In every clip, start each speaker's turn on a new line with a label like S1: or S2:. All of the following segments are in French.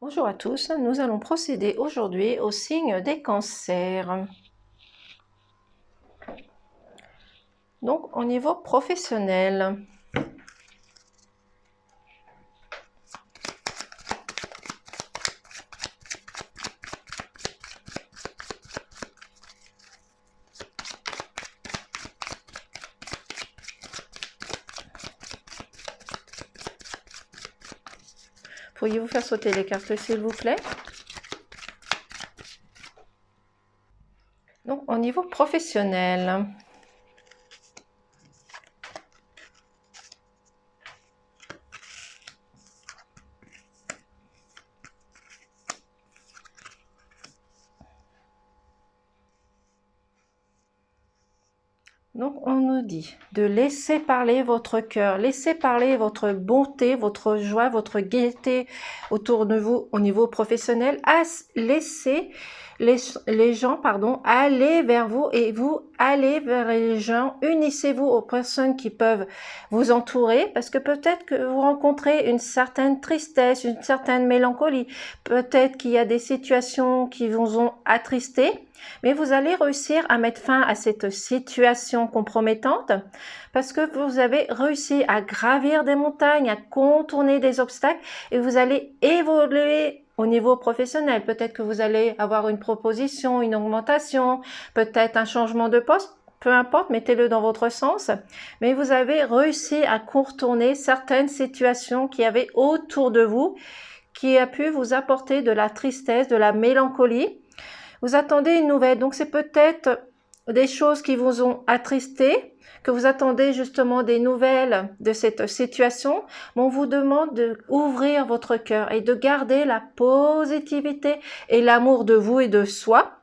S1: Bonjour à tous, nous allons procéder aujourd'hui au signe des cancers. Donc au niveau professionnel, pourriez-vous faire sauter les cartes s'il vous plaît? Donc au niveau professionnel, donc on nous dit de laisser parler votre cœur, laisser parler votre bonté, votre joie, votre gaieté autour de vous au niveau professionnel, à laisser les gens aller vers vous et vous allez vers les gens, unissez-vous aux personnes qui peuvent vous entourer parce que peut-être que vous rencontrez une certaine tristesse, une certaine mélancolie, peut-être qu'il y a des situations qui vous ont attristé, mais vous allez réussir à mettre fin à cette situation compromettante parce que vous avez réussi à gravir des montagnes, à contourner des obstacles et vous allez évoluer au niveau professionnel. Peut-être que vous allez avoir une proposition, une augmentation, peut-être un changement de poste. Peu importe, mettez-le dans votre sens. Mais vous avez réussi à contourner certaines situations qui avaient autour de vous, qui a pu vous apporter de la tristesse, de la mélancolie. Vous attendez une nouvelle, donc c'est peut-être des choses qui vous ont attristé, que vous attendez justement des nouvelles de cette situation, mais on vous demande d'ouvrir votre cœur et de garder la positivité et l'amour de vous et de soi,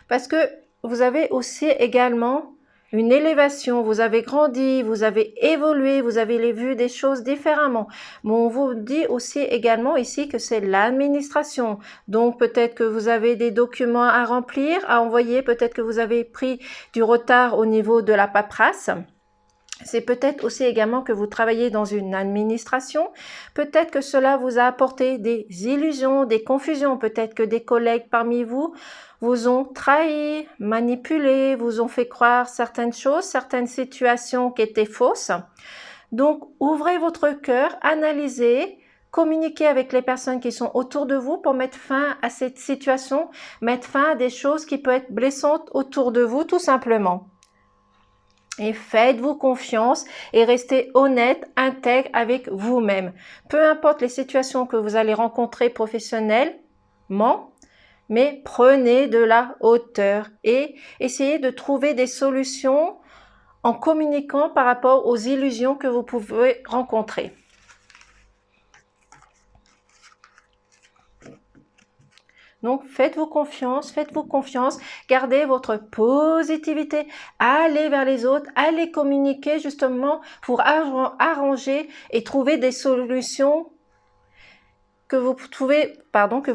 S1: parce que vous avez aussi également une élévation, vous avez grandi, vous avez évolué, vous avez vu des choses différemment. Mais on vous dit aussi également ici que c'est l'administration. Donc peut-être que vous avez des documents à remplir, à envoyer, peut-être que vous avez pris du retard au niveau de la paperasse. C'est peut-être aussi également que vous travaillez dans une administration. Peut-être que cela vous a apporté des illusions, des confusions. Peut-être que des collègues parmi vous vous ont trahi, manipulé, vous ont fait croire certaines choses, certaines situations qui étaient fausses. Donc, ouvrez votre cœur, analysez, communiquez avec les personnes qui sont autour de vous pour mettre fin à cette situation, mettre fin à des choses qui peuvent être blessantes autour de vous, tout simplement. Et faites-vous confiance et restez honnête, intègre avec vous-même. Peu importe les situations que vous allez rencontrer professionnellement, mais prenez de la hauteur et essayez de trouver des solutions en communiquant par rapport aux illusions que vous pouvez rencontrer. Donc, faites-vous confiance, gardez votre positivité, allez vers les autres, allez communiquer justement pour arranger et trouver des solutions que vous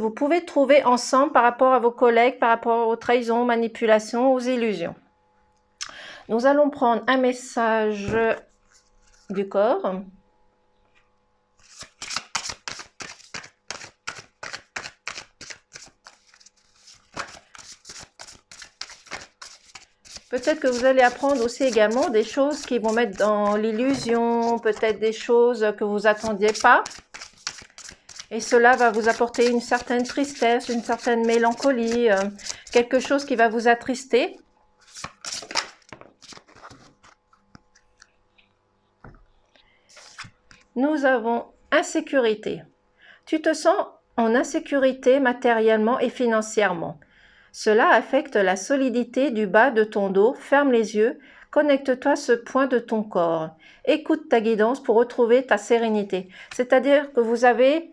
S1: pouvez trouver ensemble par rapport à vos collègues, par rapport aux trahisons, manipulations, aux illusions. Nous allons prendre un message du corps. Peut-être que vous allez apprendre aussi également des choses qui vont mettre dans l'illusion, peut-être des choses que vous attendiez pas. Et cela va vous apporter une certaine tristesse, une certaine mélancolie, quelque chose qui va vous attrister. Nous avons insécurité. Tu te sens en insécurité matériellement et financièrement. Cela affecte la solidité du bas de ton dos. Ferme les yeux, connecte-toi à ce point de ton corps. Écoute ta guidance pour retrouver ta sérénité. C'est-à-dire que vous avez,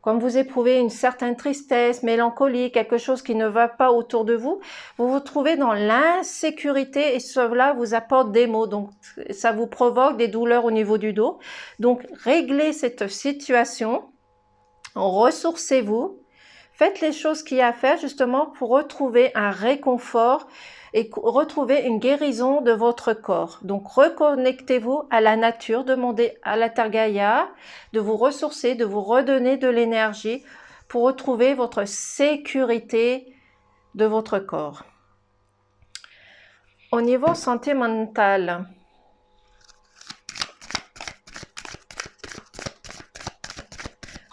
S1: comme vous éprouvez une certaine tristesse, mélancolie, quelque chose qui ne va pas autour de vous, vous vous trouvez dans l'insécurité et cela vous apporte des maux. Donc, ça vous provoque des douleurs au niveau du dos. Donc, réglez cette situation, ressourcez-vous. Faites les choses qu'il y a à faire justement pour retrouver un réconfort et retrouver une guérison de votre corps. Donc reconnectez-vous à la nature, demandez à la Terre Gaïa de vous ressourcer, de vous redonner de l'énergie pour retrouver votre sécurité de votre corps. Au niveau santé mentale,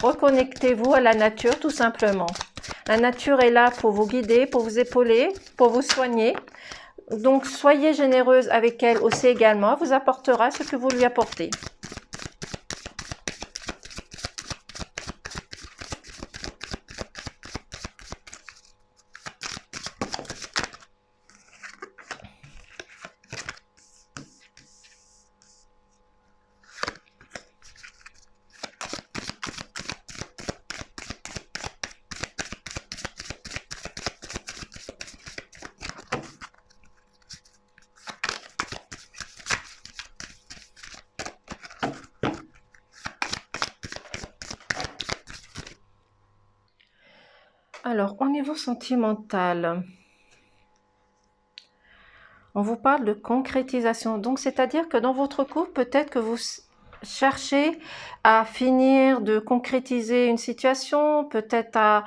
S1: reconnectez-vous à la nature tout simplement. La nature est là pour vous guider, pour vous épauler, pour vous soigner. Donc soyez généreuse avec elle aussi également, elle vous apportera ce que vous lui apportez. Alors, au niveau sentimental, on vous parle de concrétisation. Donc, c'est-à-dire que dans votre couple, peut-être que vous cherchez à finir de concrétiser une situation, peut-être à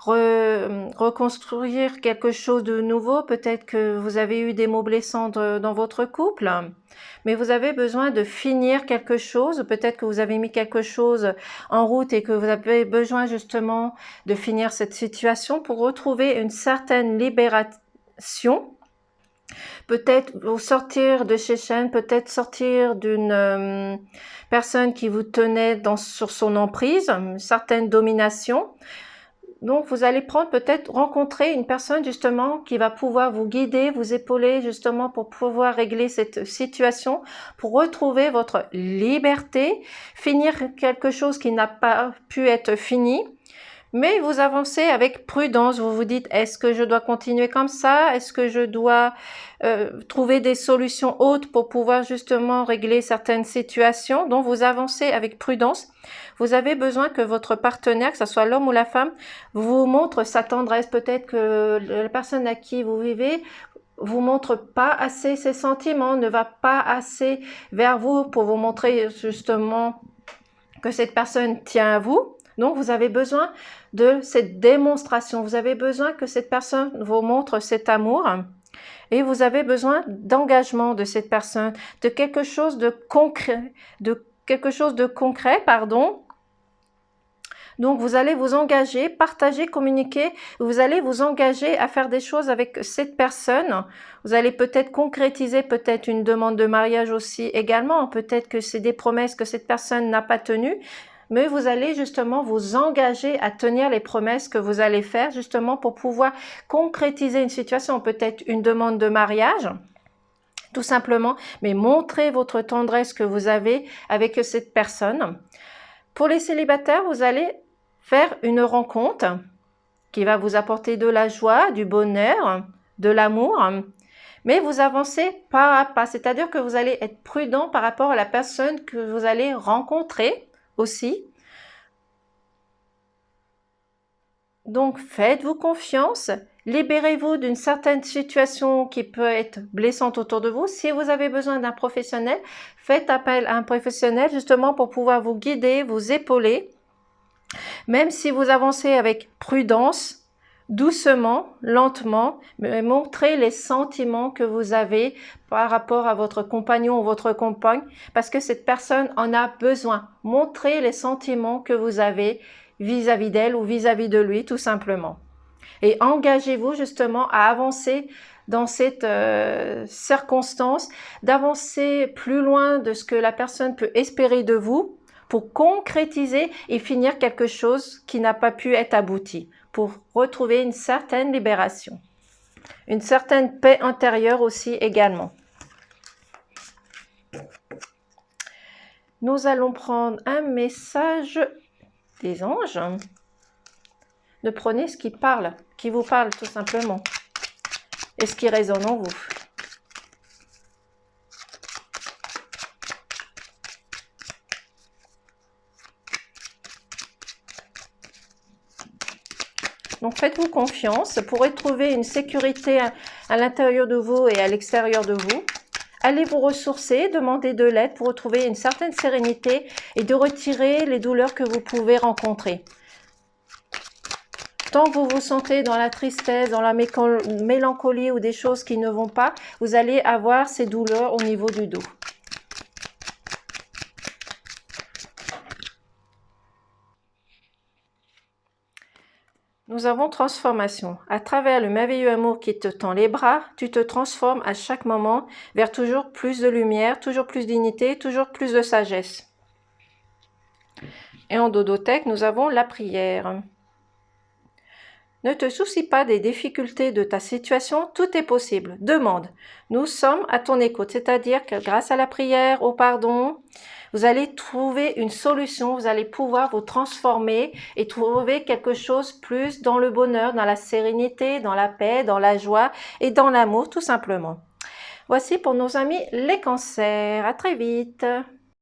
S1: reconstruire quelque chose de nouveau. Peut-être que vous avez eu des mots blessants dans votre couple, mais vous avez besoin de finir quelque chose. Peut-être que vous avez mis quelque chose en route et que vous avez besoin justement de finir cette situation pour retrouver une certaine libération. Peut-être vous sortir de chez chaîne, peut-être sortir d'une personne qui vous tenait sur son emprise, une certaine domination. Donc, vous allez peut-être rencontrer une personne justement qui va pouvoir vous guider, vous épauler justement pour pouvoir régler cette situation, pour retrouver votre liberté, finir quelque chose qui n'a pas pu être fini. Mais vous avancez avec prudence, vous vous dites, est-ce que je dois continuer comme ça? Est-ce que je dois trouver des solutions autres pour pouvoir justement régler certaines situations? Donc vous avancez avec prudence. Vous avez besoin que votre partenaire, que ce soit l'homme ou la femme, vous montre sa tendresse. Peut-être que la personne à qui vous vivez vous montre pas assez ses sentiments, ne va pas assez vers vous pour vous montrer justement que cette personne tient à vous. Donc, vous avez besoin de cette démonstration. Vous avez besoin que cette personne vous montre cet amour. Et vous avez besoin d'engagement de cette personne, de quelque chose de concret, Donc, vous allez vous engager, partager, communiquer. Vous allez vous engager à faire des choses avec cette personne. Vous allez peut-être concrétiser peut-être une demande de mariage aussi également. Peut-être que c'est des promesses que cette personne n'a pas tenues. Mais vous allez justement vous engager à tenir les promesses que vous allez faire justement pour pouvoir concrétiser une situation, peut-être une demande de mariage, tout simplement, mais montrer votre tendresse que vous avez avec cette personne. Pour les célibataires, vous allez faire une rencontre qui va vous apporter de la joie, du bonheur, de l'amour, mais vous avancez pas à pas, c'est-à-dire que vous allez être prudent par rapport à la personne que vous allez rencontrer aussi. Donc, faites-vous confiance, libérez-vous d'une certaine situation qui peut être blessante autour de vous. Si vous avez besoin d'un professionnel, faites appel à un professionnel justement pour pouvoir vous guider, vous épauler. Même si vous avancez avec prudence, doucement, lentement, mais montrez les sentiments que vous avez par rapport à votre compagnon ou votre compagne, parce que cette personne en a besoin. Montrez les sentiments que vous avez vis-à-vis d'elle ou vis-à-vis de lui, tout simplement. Et engagez-vous justement à avancer dans cette circonstance, d'avancer plus loin de ce que la personne peut espérer de vous, pour concrétiser et finir quelque chose qui n'a pas pu être abouti, pour retrouver une certaine libération, une certaine paix intérieure aussi également. Nous allons prendre un message des anges. Ne prenez ce qui vous parle tout simplement, et ce qui résonne en vous. Donc faites-vous confiance. Vous pourrez trouver une sécurité à l'intérieur de vous et à l'extérieur de vous. Allez vous ressourcer, demandez de l'aide pour retrouver une certaine sérénité et de retirer les douleurs que vous pouvez rencontrer. Tant que vous vous sentez dans la tristesse, dans la mélancolie ou des choses qui ne vont pas, vous allez avoir ces douleurs au niveau du dos. Nous avons transformation. À travers le merveilleux amour qui te tend les bras, tu te transformes à chaque moment vers toujours plus de lumière, toujours plus d'unité, toujours plus de sagesse. Et en dodothèque, nous avons la prière. Ne te soucie pas des difficultés de ta situation, tout est possible. Demande. Nous sommes à ton écoute, c'est-à-dire que grâce à la prière, au pardon, vous allez trouver une solution, vous allez pouvoir vous transformer et trouver quelque chose plus dans le bonheur, dans la sérénité, dans la paix, dans la joie et dans l'amour, tout simplement. Voici pour nos amis les cancers. À très vite.